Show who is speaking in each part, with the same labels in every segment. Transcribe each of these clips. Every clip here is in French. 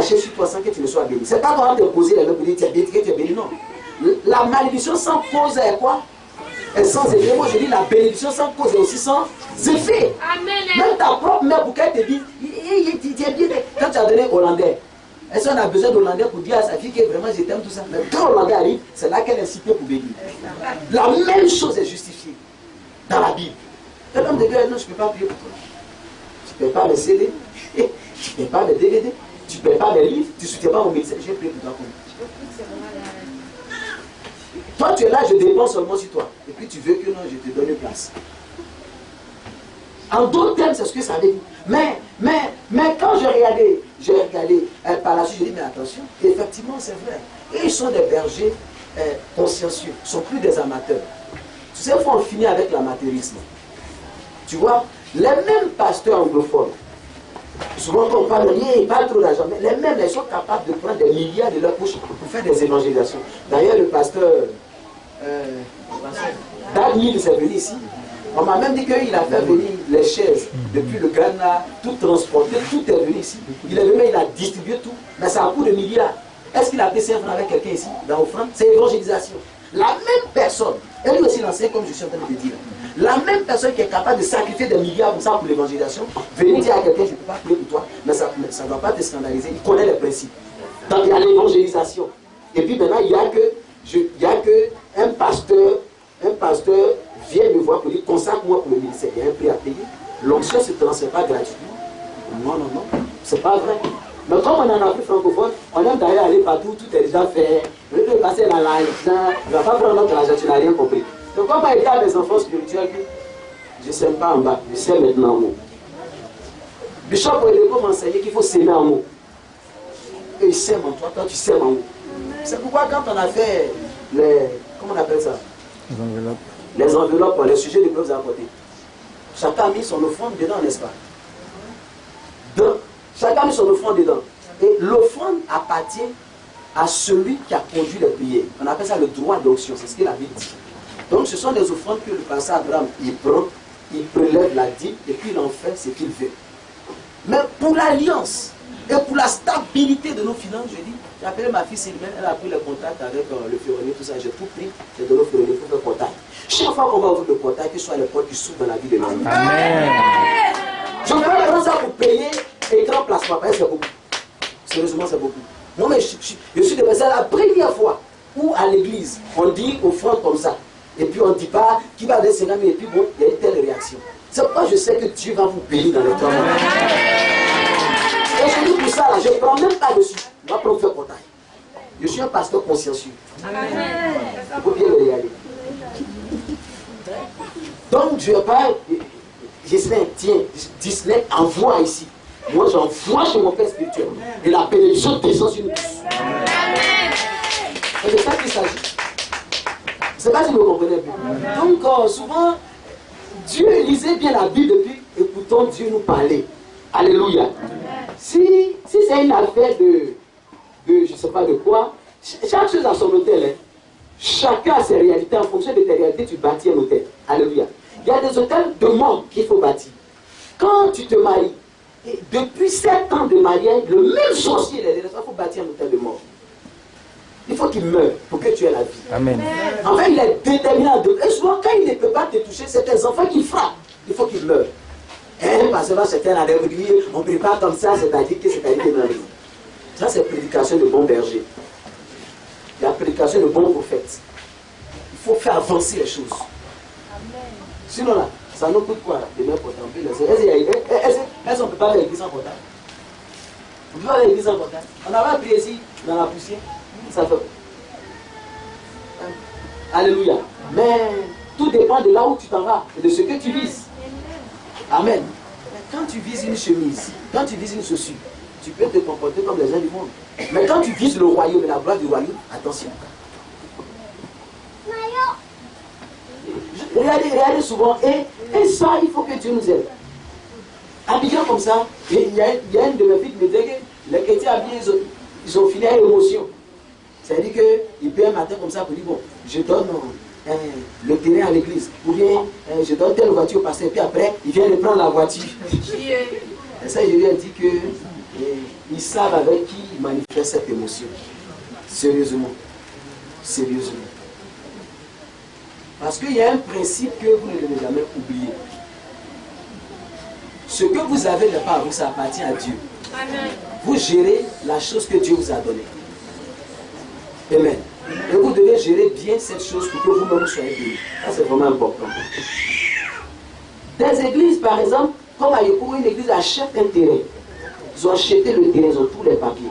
Speaker 1: cracher sur toi sans que tu ne sois béni. C'est pas qu'on va te poser les mains pour dire tu es béni, que tu es béni, non. La malédiction sans cause est quoi? Et sans effet. Moi je dis la bénédiction sans cause est aussi sans effet.
Speaker 2: Amen.
Speaker 1: Même ta propre mère, pour qu'elle te dise, tu es bien. Quand tu as donné Hollandais, est-ce qu'on a besoin d'Hollandais pour dire à sa fille que vraiment je t'aime tout ça? Mais quand Hollandais arrive, c'est là qu'elle est citée pour bénir. La même chose est justifiée dans la Bible. L'homme de Dieu, non, je ne peux pas prier pour toi. Tu ne payes pas mes CD, tu ne payes pas mes DVD, tu ne payes pas mes livres, tu ne soutiens pas mon médecin. Je vais prier pour toi. Toi, tu es là, je dépends seulement sur toi. Et puis tu veux que non, je te donne une place. En d'autres termes, c'est ce que ça veut dire. Mais quand j'ai regardé par la suite, je dis, mais attention, effectivement, c'est vrai. Et ils sont des bergers consciencieux, ils ne sont plus des amateurs. Tu sais, il faut en finir avec l'amateurisme. Tu vois, les mêmes pasteurs anglophones, souvent quand on parle, ils parlent trop d'argent, mais les mêmes, ils sont capables de prendre des milliards de leur poche pour faire des évangélisations. D'ailleurs, le pasteur Daniel est venu ici. On m'a même dit qu'il a fait venir les chaises depuis le Ghana, tout transporté, tout est venu ici. Il est venu, il a distribué tout, mais ça a coût de milliards. Est-ce qu'il a fait 5 francs avec quelqu'un ici, dans l'offrande? C'est évangélisation. La même personne, et lui aussi l'enseigne comme je suis en train de te dire. La même personne qui est capable de sacrifier des milliards comme ça pour l'évangélisation, venir dire à quelqu'un, je ne peux pas prier pour toi, mais ça ne va pas te scandaliser, il connaît les principes. Donc il y a l'évangélisation. Et puis maintenant, il n'y a que un pasteur vient me voir pour dire, consacre-moi pour le ministère. Il y a un prix à payer. L'onction ne se transfère pas gratuitement. Non, c'est pas vrai. Mais comme on est en Afrique francophone, on aime d'ailleurs aller partout, tout est déjà fait. Le lieu de passer dans l'argent, il ne va pas prendre notre argent, tu n'as rien compris. Donc on va aider à mes enfants spirituels que je ne sème pas en bas, je sème maintenant en haut. Bishop Oedeko m'a enseigné qu'il faut s'aimer en haut. Et il sème en toi, toi tu sèmes en haut. C'est pourquoi quand on a fait les... Comment on appelle ça? Les enveloppes, les sujets de que vous avez apportés. Chacun a mis son offrande dedans, n'est-ce pas? Donc, chacun a mis son offrande dedans. Et l'offrande appartient à celui qui a conduit les prières. On appelle ça le droit d'onction, c'est ce que la Bible dit. Donc ce sont des offrandes que le pasteur Abraham, il prend, il prélève la dîme et puis il en fait ce qu'il veut. Mais pour l'alliance et pour la stabilité de nos finances, je dis, j'ai appelé ma fille Sylvain, elle a pris le contact avec le ferronnier, tout ça, j'ai tout pris, j'ai donné au ferronnier pour faire contact. Chaque fois qu'on va ouvrir le contact, que ce soit les portes qui s'ouvrent dans la vie de l'homme. Je peux prendre ça pour payer écran placement, parce que c'est beaucoup. Sérieusement, c'est beaucoup. Moi, mais je suis dépassé la première fois où à l'église, on dit offrande comme ça. Et puis on ne dit pas qui va donner 50 000 et puis bon, il y a une telle réaction. C'est pourquoi je sais que Dieu va vous bénir dans le temps. Et je dis pour ça, là, je ne prends même pas dessus. Je vais prendre faire contact. Je suis un pasteur consciencieux. Il faut bien le regarder. Donc je parle, Gislain, tiens, Gislain envoie ici. Moi j'envoie chez mon père spirituel. Et la bénédiction descend sur nous tous. Et de ça qu'il s'agit. Je ne sais pas si vous comprenez bien. Donc souvent, Dieu lisait bien la Bible et puis écoutons Dieu nous parler. Alléluia. Si c'est une affaire de je ne sais pas de quoi, chaque chose a son hôtel. Hein. Chacun a ses réalités. En fonction de tes réalités, tu bâtis un hôtel. Alléluia. Il y a des hôtels de mort qu'il faut bâtir. Quand tu te maries, et depuis 7 ans de mariage, le même sorcier, il faut bâtir un hôtel de mort. Il faut qu'il meure pour que tu aies la vie.
Speaker 3: Amen.
Speaker 1: Enfin, il est déterminant. Et souvent, quand il ne peut pas te toucher, c'est tes enfants qui frappent. Il faut qu'il meure. Parce que certains a dit, on ne prie pas comme ça, c'est-à-dire que ça, c'est prédication de bon berger. La prédication de bon prophète. Il faut faire avancer les choses. Amen. Sinon, là, ça nous coûte quoi de mettre pour templer? Est-ce qu'on ne peut pas faire l'église en portable? On ne peut pas faire l'église en portable. On n'a pas prié ici, dans la poussière. Ça fait. Alléluia. Mais tout dépend de là où tu t'en vas et de ce que tu vises. Amen. Mais quand tu vises une chemise, quand tu vises une chaussure, tu peux te comporter comme les gens du monde. Mais quand tu vises le royaume et la gloire du royaume, attention. Regardez souvent, et ça, il faut que Dieu nous aide. Habillés comme ça, il y a une de mes filles qui me dit que les chrétiens habillés, ils ont fini à l'émotion. C'est-à-dire qu'il peut un matin comme ça pour dire, bon, je donne le terrain à l'église, ou bien je donne telle voiture au pasteur, et puis après, il vient de prendre la voiture. Et ça, je lui ai dit que Et ils savent avec qui ils manifestent cette émotion. Sérieusement. Sérieusement. Parce qu'il y a un principe que vous ne devez jamais oublier. Ce que vous avez n'est pas à vous, ça appartient à Dieu. Amen. Vous gérez la chose que Dieu vous a donnée. Amen. Et vous devez gérer bien cette chose pour que vous-même soyez bénis. Ça, c'est vraiment important. Des églises, par exemple, comme à Yoko, une église achète un terrain. Ils ont acheté le terrain, ils ont tous les papiers.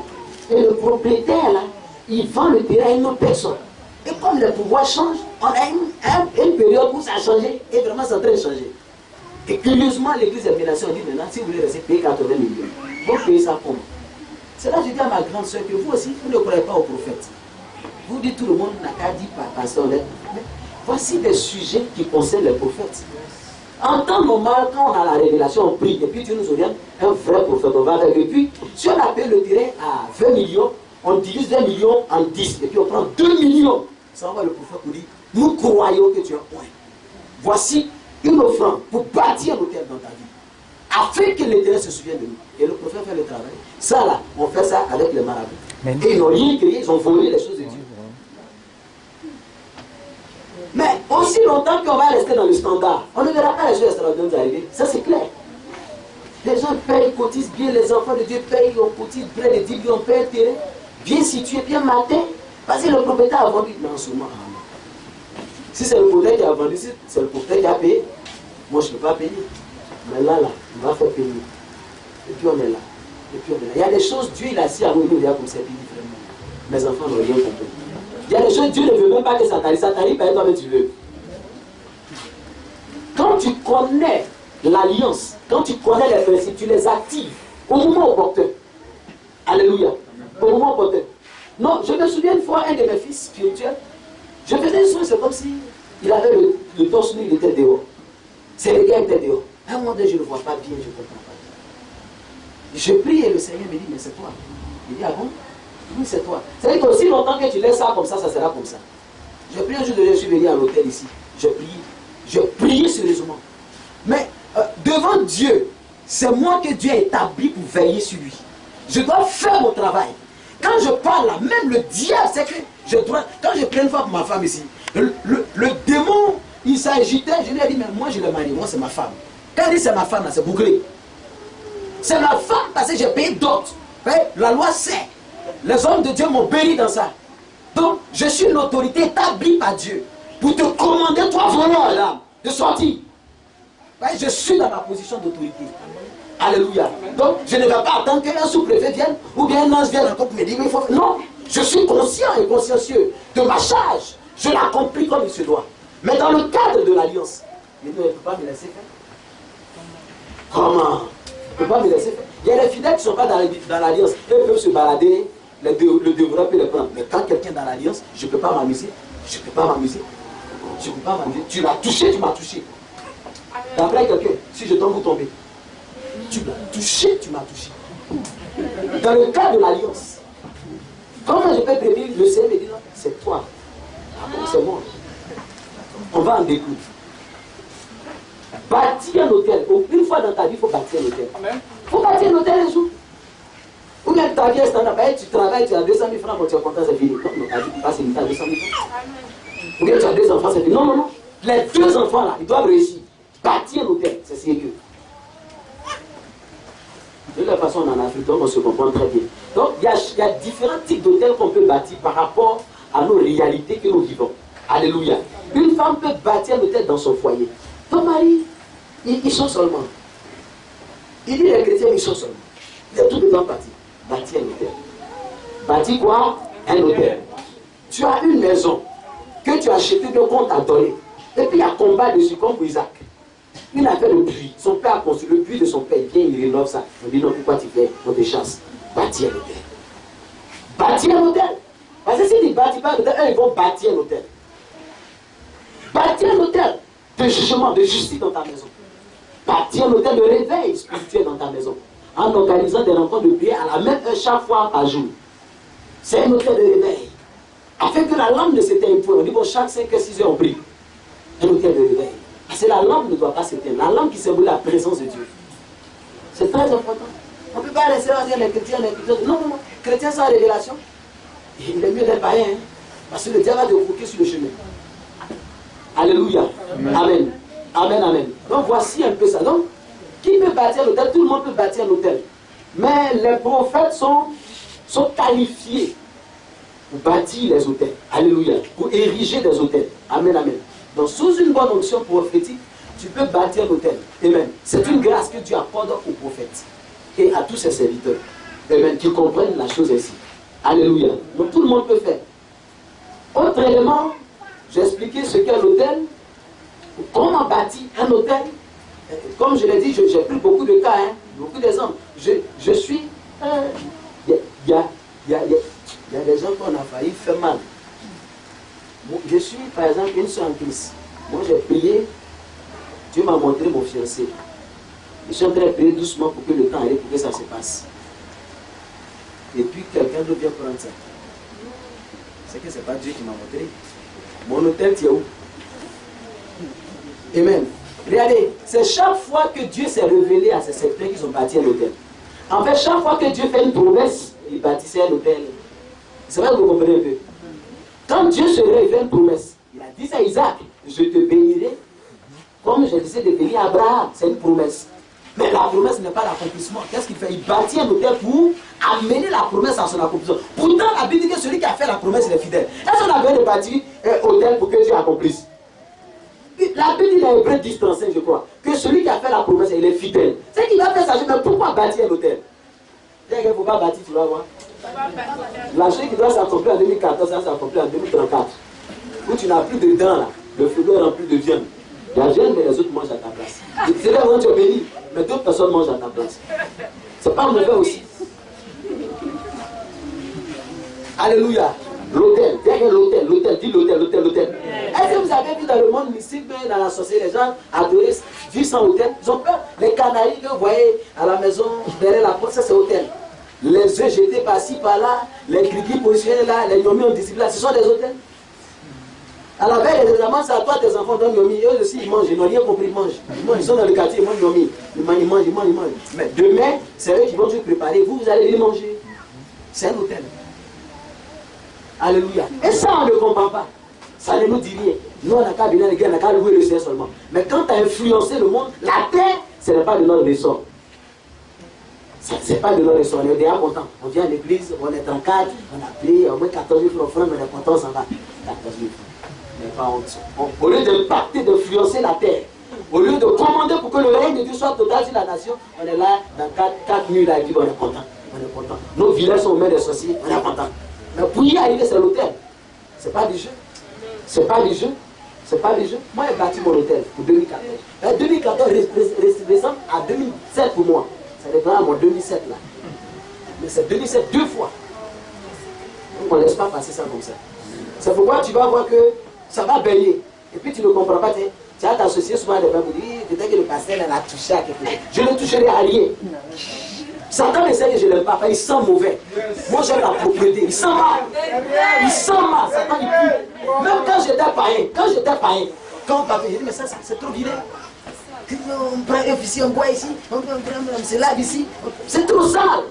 Speaker 1: Et le propriétaire, là, il vend le terrain à une autre personne. Et comme le pouvoir change, on a une période où ça a changé, et vraiment c'est en train de changer. Et curieusement, l'église de Bénation dit maintenant, si vous voulez rester payer 80 millions, vous payez ça comment? C'est là que je dis à ma grande soeur que vous aussi, vous ne croyez pas aux prophètes. Vous dites tout le monde n'a qu'à dire par pasteur. Mais voici des sujets qui concernent les prophètes. En temps normal, quand on a la révélation, on prie, et puis Dieu nous oriente un vrai prophète. On va avec. Et puis, si on appelle le terrain à 20 millions, on divise 20 millions en 10, et puis on prend 2 millions. Ça va le prophète pour dire, nous croyons que tu as un point. Voici une offrande pour bâtir l'hôtel dans ta vie, afin que l'Éternel se souvienne de nous. Et le prophète fait le travail. Ça là, on fait ça avec les marabouts. Et ils n'ont rien créé, ils ont volé les choses de Dieu. Mais aussi longtemps qu'on va rester dans le standard, on ne verra pas les choses extraordinaires arriver. Ça c'est clair. Les gens payent, cotisent bien, les enfants de Dieu payent, on cotise près de 10 millions, on paye un terrain, bien situé, bien matin, parce que le propriétaire a vendu. Non, seulement. Si c'est le propriétaire qui a vendu, si c'est le propriétaire qui a payé, moi je ne peux pas payer. Mais là, on va faire payer. Et puis on est là. Et puis on est là. Il y a des choses, Dieu il a assis à nous, il y a comme ça, il dit vraiment. Mes enfants n'ont rien compris. Il y a des choses, Dieu ne veut même pas que ça t'arrive, ben toi-même tu veux. Quand tu connais l'alliance, quand tu connais les principes, tu les actives au moment opportun. Alléluia. Au moment opportun. Non, je me souviens une fois, un de mes fils spirituels, je faisais un soin, c'est comme si il avait le torse nu, il était dehors. C'est le gars qui était dehors. Un moment donné, je ne le vois pas bien, je ne comprends pas. Je prie et le Seigneur me dit, mais c'est toi. Il dit, ah bon? Oui, c'est toi. C'est-à-dire qu'aussi longtemps que tu laisses ça comme ça sera comme ça. Je prie un jour de Dieu, je suis venu à l'hôtel ici. Je prie sérieusement. Mais devant Dieu, c'est moi que Dieu a établi pour veiller sur lui. Je dois faire mon travail. Quand je parle là, même le diable, c'est que je dois. Quand je prends une fois pour ma femme ici, le démon, il s'agitait, je lui ai dit, mais moi je le marie, moi c'est ma femme. Quand il dit c'est ma femme, là, c'est bouclé. C'est ma femme parce que j'ai payé d'autres. La loi sait. Les hommes de Dieu m'ont béni dans ça. Donc, je suis une autorité établie par Dieu pour te commander, toi, volant là, de sortir. Je suis dans ma position d'autorité. Alléluia. Donc, je ne vais pas attendre qu'un sous-préfet vienne ou bien un ange vienne encore pour me dire, il faut... Non, je suis conscient et consciencieux de ma charge. Je l'accomplis comme il se doit. Mais dans le cadre de l'alliance, il ne peut pas me laisser faire. Comment? Il ne peut pas me laisser faire. Il y a les fidèles qui ne sont pas dans l'alliance. Ils peuvent se balader, le développeur peut les prendre. Mais quand quelqu'un est dans l'alliance, je ne peux pas m'amuser. Je ne peux pas m'amuser. Je ne peux pas m'amuser. Tu l'as touché, tu m'as touché. D'après quelqu'un, si je tombe, vous tombez. Tu m'as touché, tu m'as touché. Dans le cas de l'alliance, comment je peux prévenir le Seigneur me dit non, c'est toi. Ah bon, c'est moi. On va en découdre. Bâtir un hôtel. Une fois dans ta vie, il faut bâtir un hôtel. Il faut bâtir un hôtel un jour. Ou bien ta vie est standard, tu travailles, tu as 200 000 francs, tu es content, c'est fini. Non, ta vie, tu passes une à 200 000 francs. Ou bien tu as 2 enfants, c'est fini. Non, non, non. Les 2 enfants là, ils doivent réussir. Bâtir un hôtel, c'est sérieux. De la façon, en Afrique, donc on se comprend très bien. Donc, il y a différents types d'hôtels qu'on peut bâtir par rapport à nos réalités que nous vivons. Alléluia. Une femme peut bâtir un hôtel dans son foyer. Ton mari, ils sont seulement. Il dit les chrétiens, ils sont seulement. Il y a tout dedans bâtir. Bâtir un hôtel. Bâtir quoi? Un hôtel. Tu as une maison que tu as achetée de compte à donner. Et puis il y a combat dessus, comme pour Isaac. Il a fait le puits. Son père a construit le puits de son père. Viens, il rénove ça. On dit non, pourquoi tu fais? On te chasse. Bâtir un hôtel. Bâtir un hôtel. Parce que s'ils ne bâtissent pas un hôtel, eux, ils vont bâtir un hôtel. Bâtir un hôtel de jugement, de justice dans ta maison. Bâtir un hôtel de réveil spirituel dans ta maison. En organisant des rencontres de prière à la même heure chaque fois par jour. C'est un hôtel de réveil. Afin que la lampe ne s'éteigne pas. On dit bon, chaque 5 heures, 6 heures, on prie. Un hôtel de réveil. Parce que la lampe ne doit pas s'éteindre. La lampe qui symbolise la présence de Dieu. C'est très important. On peut peut pas rester dans les chrétiens, Non, non, non. Chrétien sans révélation, il est mieux d'être païen. Hein? Parce que le diable va te provoquer sur le chemin. Alléluia. Amen. Amen. Amen, amen. Donc voici un peu ça. Donc, qui peut bâtir l'autel? Tout le monde peut bâtir l'autel. Mais les prophètes sont qualifiés pour bâtir les autels. Alléluia. Pour ériger des autels. Amen, amen. Donc, sous une bonne onction prophétique, tu peux bâtir l'autel. Amen. C'est une grâce que Dieu accorde aux prophètes et à tous ses serviteurs. Amen. Qui comprennent la chose ainsi. Alléluia. Donc, tout le monde peut faire. Autre élément, j'ai expliqué ce qu'est l'autel. Comment bâtir un hôtel? Comme je l'ai dit, j'ai pris beaucoup de cas, hein, beaucoup d'exemples. Je suis... Il y a des gens qu'on a failli faire mal. Je suis, par exemple, une soeur en Christ. Moi, j'ai prié. Dieu m'a montré mon fiancé. Je suis en train de prier doucement pour que le temps arrive, pour que ça se passe. Et puis, quelqu'un d'autre vient prendre ça. C'est que ce n'est pas Dieu qui m'a montré. Mon hôtel, tu es où? Amen. Regardez, c'est chaque fois que Dieu s'est révélé à ses serviteurs qu'ils ont bâti un hôtel. En fait, chaque fois que Dieu fait une promesse, il bâtissait un hôtel. C'est vrai que vous comprenez un peu. Quand Dieu se révèle une promesse, il a dit à Isaac, je te bénirai comme je disais de bénir Abraham. C'est une promesse. Mais la promesse n'est pas l'accomplissement. Qu'est-ce qu'il fait? Il bâtit un hôtel pour amener la promesse à son accomplissement. Pourtant, la Bible dit que celui qui a fait la promesse, il est fidèle. Est-ce qu'on a besoin de bâtir un hôtel pour que Dieu accomplisse? La Bible dit dans Hébreux 10:35, je crois, que celui qui a fait la promesse, il est fidèle. C'est qu'il va faire ça. Mais pourquoi bâtir un hôtel? Il ne faut pas bâtir, tu vas voir. La chose qui doit s'accomplir en 2014, ça va s'accomplir en 2034. Où tu n'as plus de dents, là. Le frigo est rempli de viande. Il y a viande, mais les autres mangent à ta place. C'est là où tu es béni, mais d'autres personnes mangent à ta place. C'est pas mauvais aussi. Alléluia. L'hôtel, derrière l'hôtel, dis l'hôtel. Est-ce que vous avez vu dans le monde mystique, dans la sorcellerie, les gens adoraient, vivent sans hôtel? Ils ont peur. Les canaries que vous voyez à la maison, derrière la porte, ça c'est hôtel. Les œufs jetés par-ci, par-là, les criquets positionnés là, les yomis en discipline là, ce sont des hôtels. À la veille des examens, c'est à toi, tes enfants donnent yomi. Eux aussi, ils mangent, ils n'ont rien compris, ils mangent. Ils sont dans le quartier, ils mangent yomi. Ils mangent. Mais demain, c'est eux qui vont tout préparer. Vous allez les manger. C'est un hôtel. Alléluia. Et ça, on ne comprend pas. Ça ne nous dit rien. Nous, on n'a qu'à venir à l'église, on n'a qu'à louer le ciel seulement. Mais quand tu as influencé le monde, la terre, ce n'est pas de notre ressort. Ce n'est pas de notre ressort. On est déjà content. On vient à l'église, on est en cadre, on a payé au moins 14 000 francs offrandes, mais on est content, on s'en va. 14 000 francs. Mais pas honte. Au lieu d'impacter, d'influencer la terre, au lieu de commander pour que le règne de Dieu soit total sur la nation, on est là dans 4 nuits, là, et puis on est content. On est content. Nos villages sont au mains des sorciers, on est content. Mais pour y arriver, c'est l'hôtel. C'est pas du jeu. C'est pas du jeu. C'est pas du jeu. Moi, j'ai bâti mon hôtel pour 2014. 2014 ressemble à 2007 pour moi. Ça dépend à mon 2007 là. Mais c'est 2007 2 fois. Donc on ne laisse pas passer ça comme ça. C'est pourquoi tu vas voir que ça va baigner. Et puis tu ne comprends pas. Tu as t'associer souvent à des gens qui disent peut-être que le pasteur l'a touché à quelque chose. Je ne toucherai à rien. Satan essaie que je ne l'aime pas, il sent mauvais. Moi j'aime la propriété, il sent mal. Il sent mal, Satan il pue. Même quand j'étais païen, quand on m'a dit, mais ça c'est trop vilain. On prend un ici, on boit ici, on se lave ici. C'est trop sale.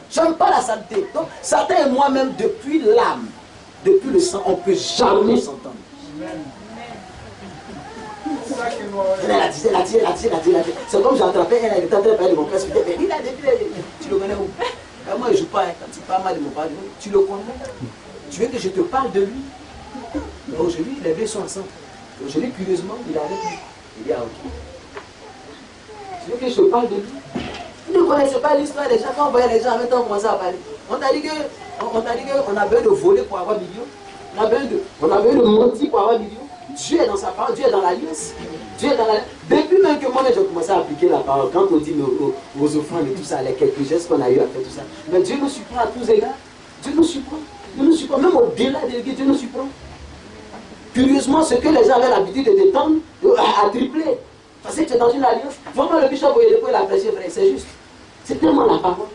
Speaker 1: J'aime pas la saleté. Donc Satan et moi-même, depuis l'âme, depuis le sang, on ne peut jamais s'entendre. Elle a tiré. C'est comme j'ai attrapé elle était en train de parler de mon père. Tu le connais où? Moi je ne joue pas, quand il parle mal de mon père, tu le connais. Tu veux que je te parle de lui? Mais aujourd'hui, les deux sont ensemble. Aujourd'hui, curieusement, il est avec lui. Il dit, ah ok. Tu veux que je te parle de lui? Vous ne connaissez pas l'histoire des gens. Quand on voyait les gens en même temps, on commençait à parler. On t'a dit qu'on a besoin de voler pour avoir millions. On a besoin de mentir pour avoir millions. Dieu est dans sa parole, Dieu est dans l'alliance. Depuis même que moi-même j'ai commencé à appliquer la parole, quand on dit aux offrandes et tout ça, les quelques gestes qu'on a eu à faire, tout ça. Mais Dieu nous surprend à tous égards. Dieu nous surprend. Même au-delà de l'église, Dieu nous surprend. Curieusement, ce que les gens avaient l'habitude de détendre a triplé. Parce que tu es dans une alliance. Vraiment, le bishop, il a prêché, frère, c'est juste. C'est tellement la parole.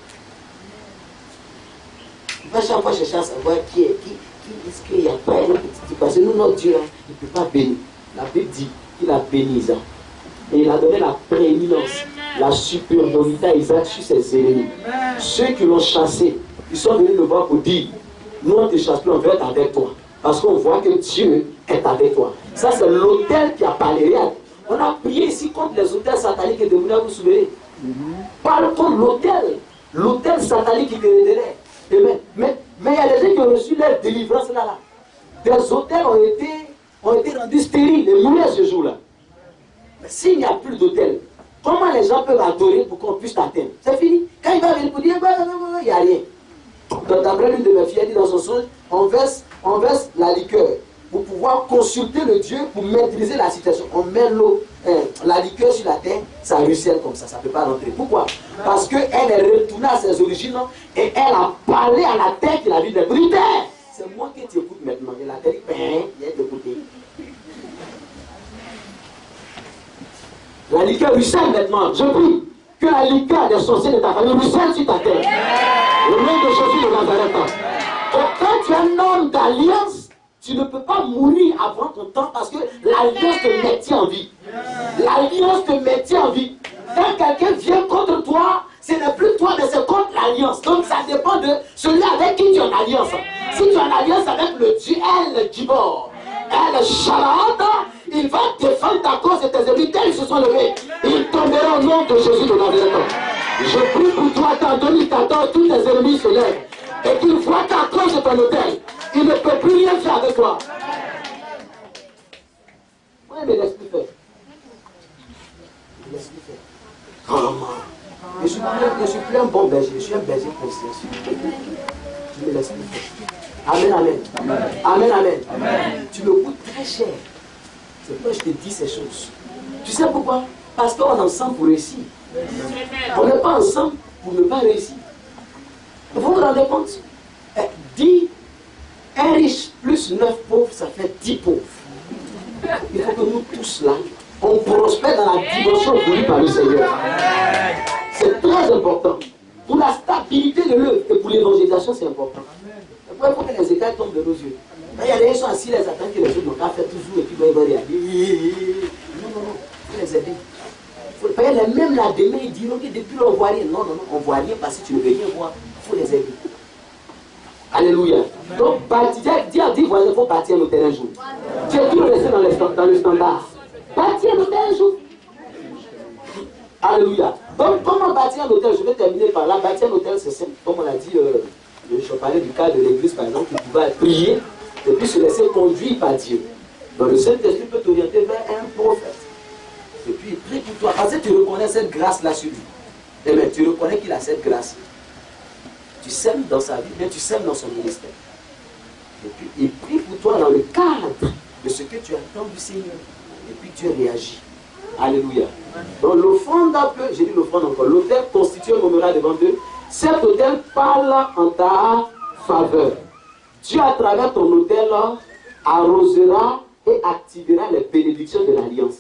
Speaker 1: Il va chaque fois chercher à savoir qui est-ce qu'il n'y a pas un petit. Parce que nous, notre Dieu, il ne peut pas bénir. La Bible dit qu'il a béni Isaac. Et il a donné la prééminence la supériorité à Isaac sur ses ennemis. Ceux qui l'ont chassé, ils sont venus le voir pour dire, nous on ne te chasse plus, on veut être avec toi. Parce qu'on voit que Dieu est avec toi. Ça c'est l'autel qui a parlé. On a prié ici contre les autels sataniques et démoniaques, vous vous souvenez. Parle contre l'autel satanique qui te retenait. Mais il y a des gens qui ont reçu leur délivrance là. Des autels ont été rendus stériles, les moulins ce jour-là. Mais s'il n'y a plus d'autel, comment les gens peuvent adorer pour qu'on puisse t'atteindre? C'est fini. Quand il va venir pour dire, il n'y a rien. Donc d'après l'une de mes filles, elle dit dans son songe, on verse la liqueur pour pouvoir consulter le Dieu pour maîtriser la situation. On met l'eau, la liqueur sur la terre, ça ruisselle comme ça ne peut pas rentrer. Pourquoi? Parce qu'elle est retournée à ses origines et elle a parlé à la terre qui l'a dit de briller. C'est moi qui t'écoute maintenant. Et la terre dit, il est écouté. La liqueur ruisselle maintenant. Je prie que la liqueur des sorciers de ta famille ruisselle sur ta terre. Le nom de Jésus de Nazareth. Quand tu es un homme d'alliance, tu ne peux pas mourir avant ton temps parce que l'alliance te maintient en vie. L'alliance te maintient en vie. Quand quelqu'un vient contre toi, ce n'est plus toi, mais c'est contre l'alliance. Donc ça dépend de celui avec qui tu es en alliance. Si tu es en alliance avec le Dieu, El Gibor, El Shalada, il va défendre ta cause et tes ennemis. Ils se sont levés. Ils tomberont au nom de Jésus de Nazareth. Je prie pour toi qu'en 2014, tous tes ennemis se lèvent et qu'ils voient ta cause de ton hôtel. Il ne peut plus rien faire avec toi. Oui, mais laisse-lui faire. Laisse-lui faire. Comment? Je suis plus un bon berger, je suis un berger conscient. Je me laisse plus faire. Amen, amen. Amen, amen. Amen. Tu me coûtes très cher. C'est pourquoi je te dis ces choses. Tu sais pourquoi? Parce qu'on est ensemble pour réussir. On n'est pas ensemble pour ne pas réussir. Vous vous rendez compte? 10, un riche plus 9 pauvres, ça fait 10 pauvres. Il faut que nous tous là, on prospère dans la dimension voulue par le Seigneur. C'est très important. Pour la stabilité de l'œuvre et pour l'évangélisation, c'est important. Il faut que les états tombent de nos yeux. Il y a des gens qui sont assis, les attendent que les autres n'ont qu'à faire toujours et puis ils vont regarder. Non, il faut les aider. Même là, demain, ils diront que depuis là, on ne voit rien. Non, on ne voit rien parce que tu ne veux rien voir. Il faut les aider. Alléluia. Donc, dis voisin, il faut bâtir un hôtel un jour. Tu es toujours resté dans le standard. Bâtir un hôtel un jour. Alléluia. Donc, comment bâtir un hôtel? Je vais terminer par là. Bâtir un hôtel, c'est simple. Comme on l'a dit, je parlais du cas de l'église, par exemple, qui pouvait prier et puis se laisser conduire par Dieu. Donc, le Saint-Esprit peut t'orienter vers un prophète. Et puis, il prie pour toi. Parce que tu reconnais cette grâce-là sur lui. Et bien, tu reconnais qu'il a cette grâce. Tu sèmes dans sa vie, mais tu sèmes dans son ministère. Et puis, il prie pour toi dans le cadre de ce que tu attends du Seigneur. Et puis, tu réagis. Alléluia. Donc, l'offrande j'ai dit l'offrande encore, l'autel constitue un mémorial devant Dieu. Cet autel parle en ta faveur. Dieu, à travers ton autel, arrosera et activera les bénédictions de l'alliance.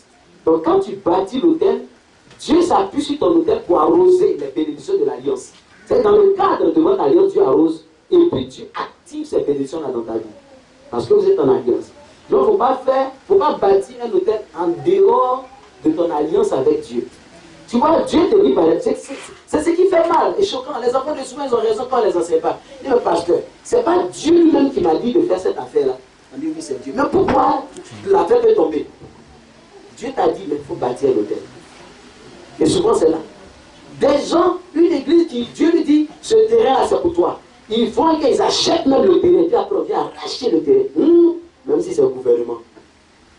Speaker 1: Donc, quand tu bâtis l'autel, Dieu s'appuie sur ton autel pour arroser les bénédictions de l'alliance. C'est dans le cadre de votre alliance, Dieu arrose et puis tu actives ces bénédictions-là dans ta vie. Parce que vous êtes en alliance. Donc, il ne faut pas bâtir un autel en dehors de ton alliance avec Dieu. Tu vois, Dieu te dit, c'est ce qui fait mal et choquant. Les enfants de souvent, ils ont raison quand on ne les enseigne pas. Ils disent, pasteur, ce n'est pas Dieu lui-même qui m'a dit de faire cette affaire-là. On dit, oui, c'est Dieu. Mais pourquoi l'affaire peut tomber? Dieu t'a dit, mais il faut bâtir l'autel. Et souvent, c'est là. Des gens, une église qui, Dieu lui dit, ce terrain-là, c'est pour toi. Ils vont qu'ils achètent même le terrain, puis après on vient arracher le terrain. Même si c'est un gouvernement.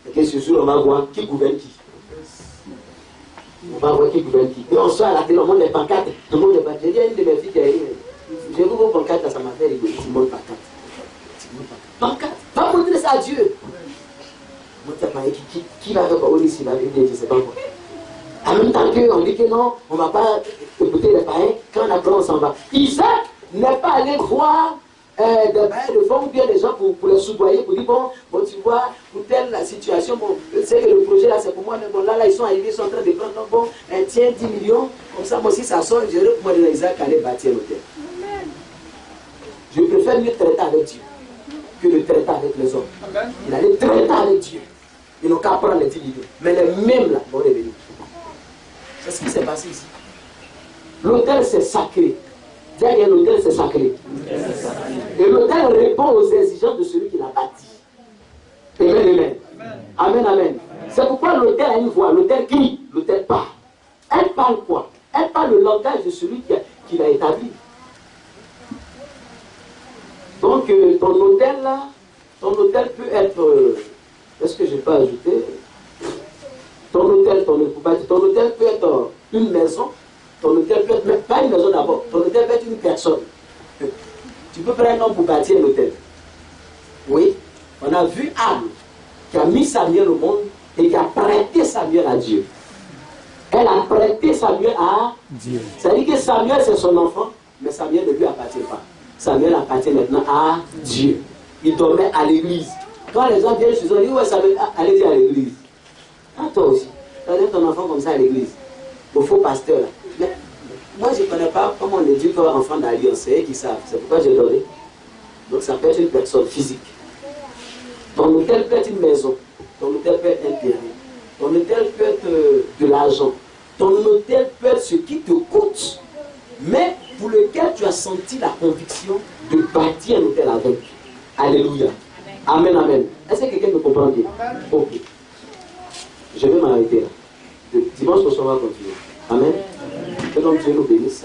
Speaker 1: Et que ce jour, on va voir qui gouverne qui. On va voir qui gouverne qui. Et on sort à la télé, on monte les pancartes. Tout le monde est battu. Il y a une de mes filles qui a dit, je vous vos pancartes, là, ça m'a fait rigoler. Tu montes pancarte. Pancarte. Va montrer ça à Dieu. Qui va faire quoi? Ici, il va venir, je ne sais pas quoi. En même temps qu'on dit que non, on ne va pas écouter les païens, quand on apprend, on s'en va. Isaac n'est pas allé voir des païens de fond ou bien des gens pour les soudoyer, pour dire bon, tu vois, pour telle la situation, bon, c'est que le projet là c'est pour moi, mais bon, là, ils sont arrivés, ils sont en train de prendre, donc bon, tiens, 10 millions, comme ça, moi si ça sort, je vais pour moi de Isaac aller bâtir l'hôtel. Je préfère mieux traiter avec Dieu que de traiter avec les hommes. Il allait traiter avec Dieu. Ils n'ont qu'à prendre les 10 millions. Mais les mêmes là vont revenir. C'est ce qui s'est passé ici. L'autel, c'est sacré. Derrière l'autel, c'est sacré. Et l'autel répond aux exigences de celui qui l'a bâti. Amen, amen. Amen, amen. C'est pourquoi l'autel a une voix. L'autel crie, l'autel parle. Elle parle quoi? Elle parle le langage de celui qui l'a établi. Donc, ton autel là, ton autel peut être... Est-ce que je peux ajouter? Ton autel peut être une maison. Ton autel peut être, mais pas une maison d'abord. Ton autel peut être une personne. Tu peux prendre un homme pour bâtir un autel. Oui. On a vu Anne qui a mis Samuel au monde et qui a prêté Samuel à Dieu. Elle a prêté Samuel à Dieu. Ça veut dire que Samuel c'est son enfant, mais Samuel ne lui appartient pas. Samuel appartient maintenant à Dieu. Il dormait à l'église. Quand les gens viennent chez eux, ils disent ouais, Samuel, allez-y à l'église. Ah, toi aussi. Tu as ton enfant comme ça à l'église. Au faux pasteur là. Mais moi je ne connais pas comment on éduque un enfant d'alliance. C'est eux qui savent. C'est pourquoi j'ai donné. Donc ça peut être une personne physique. Ton hôtel peut être une maison. Ton hôtel peut être un terrain. Ton hôtel peut être de l'argent. Ton hôtel peut être ce qui te coûte, mais pour lequel tu as senti la conviction de bâtir un hôtel avec. Alléluia. Amen, amen. Est-ce que quelqu'un me comprend bien? Ok. Je vais m'arrêter là. Dimanche prochain, on va continuer. Amen. Que donc Dieu nous bénisse.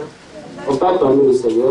Speaker 1: On parle parmi le Seigneur.